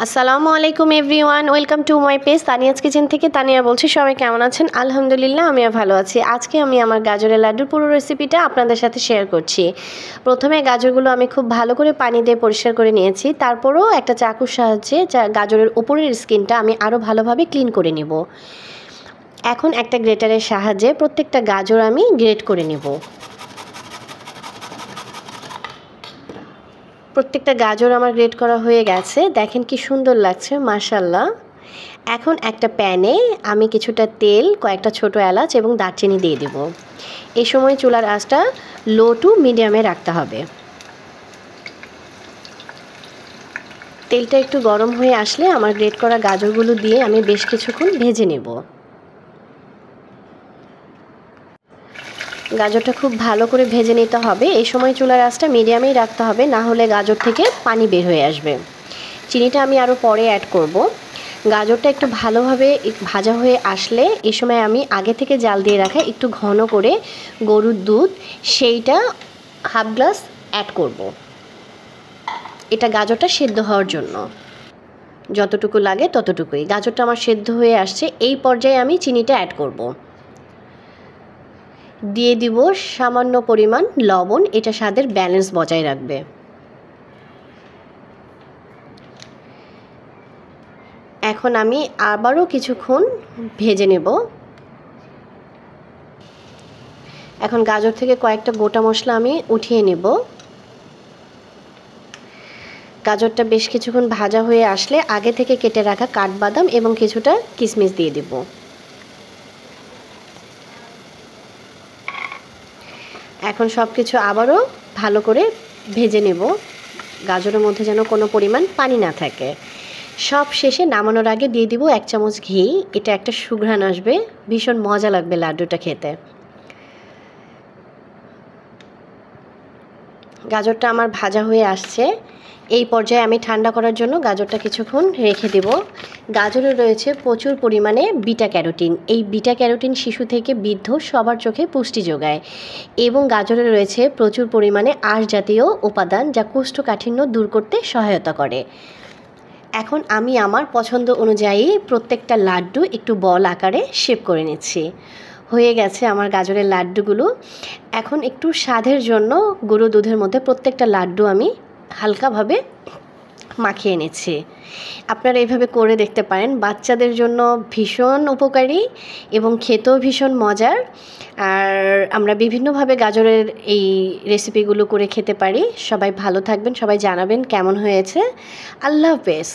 আসসালামু আলাইকুম everyone, welcome to my page Tania's kitchen থেকে। তানিয়া বলছি, সবাই কেমন আছেন? আলহামদুলিল্লাহ, আমিও ভালো আছি। আজকে আমি আমার গাজরের লাড্ডুর পুরো রেসিপিটা আপনাদের সাথে শেয়ার করছি। প্রথমে গাজরগুলো আমি খুব ভালো করে পানি দিয়ে পরিষ্কার করে নিয়েছি। তারপরও একটা চাকুর সাহায্যে গাজরের উপরের স্কিনটা আমি আরও ভালোভাবে ক্লিন করে নেব। এখন একটা গ্রেটারের সাহায্যে প্রত্যেকটা গাজর আমি গ্রেট করে নেব। প্রত্যেকটা গাজর আমার গ্রেট করা হয়ে গেছে। দেখেন কি সুন্দর লাগছে, মাশাআল্লাহ। এখন একটা প্যানে আমি কিছুটা তেল, কয়েকটা ছোট এলাচ এবং দারচিনি দিয়ে দেব। এই সময় চুলার আঁচটা লো টু মিডিয়ামে রাখতে হবে। তেলটা একটু গরম হয়ে আসলে আমার গ্রেট করা গাজরগুলো দিয়ে আমি বেশ কিছুক্ষণ ভেজে নেব। গাজরটা খুব ভালো করে ভেজে নিতে হবে। এই সময় চুলার আঁচটা মিডিয়ামেই রাখতে হবে, না হলে গাজর থেকে পানি বের হয়ে আসবে। চিনিটা আমি আরও পরে অ্যাড করব। গাজরটা একটু ভালোভাবে ভাজা হয়ে আসলে এই সময় আমি আগে থেকে জাল দিয়ে রাখা একটু ঘন করে গরুর দুধ, সেইটা হাফ গ্লাস অ্যাড করব। এটা গাজরটা সেদ্ধ হওয়ার জন্য যতটুকু লাগে ততটুকুই। গাজরটা আমার সেদ্ধ হয়ে আসছে, এই পর্যায়ে আমি চিনিটা অ্যাড করব। দিয়ে দিব সামান্য পরিমাণ লবণ, এটা স্বাদের ব্যালেন্স বজায় রাখবে। এখন আমি আবারও কিছুক্ষণ ভেজে নেব। এখন গাজর থেকে কয়েকটা গোটা মশলা আমি উঠিয়ে নেব। গাজরটা বেশ কিছুক্ষণ ভাজা হয়ে আসলে আগে থেকে কেটে রাখা কাঠবাদাম এবং কিছুটা কিশমিশ দিয়ে দেব। এখন সব কিছু আবারও ভালো করে ভেজে নেব। গাজরের মধ্যে যেন কোনো পরিমাণ পানি না থাকে। সব শেষে নামানোর আগে দিয়ে দিব 1 চামচ ঘি। এটা একটা সুঘ্রাণ আসবে, ভীষণ মজা লাগবে লাড্ডুটা খেতে। গাজরটা আমার ভাজা হয়ে আসছে। এই পর্যায়ে আমি ঠান্ডা করার জন্য গাজরটা কিছুক্ষণ রেখে দেব। গাজরে রয়েছে প্রচুর পরিমাণে বিটা ক্যারোটিন। এই বিটা ক্যারোটিন শিশু থেকে বৃদ্ধ সবার চোখে পুষ্টি যোগায়, এবং গাজরে রয়েছে প্রচুর পরিমাণে আঁশ জাতীয় উপাদান যা কোষ্ঠকাঠিন্য দূর করতে সহায়তা করে। এখন আমি আমার পছন্দ অনুযায়ী প্রত্যেকটা লাড্ডু একটু বল আকারে শেপ করে নিচ্ছি। হয়ে গেছে আমার গাজরের লাড্ডুগুলো। এখন একটু স্বাদের জন্য গুঁড়ো দুধের মধ্যে প্রত্যেকটা লাড্ডু আমি হালকাভাবে মাখিয়ে নিচ্ছি। আপনারা এইভাবে করে দেখতে পারেন, বাচ্চাদের জন্য ভীষণ উপকারী এবং খেতেও ভীষণ মজার। আর আমরা বিভিন্নভাবে গাজরের এই রেসিপিগুলো করে খেতে পারি। সবাই ভালো থাকবেন, সবাই জানাবেন কেমন হয়েছে। আল্লাহ হাফেজ।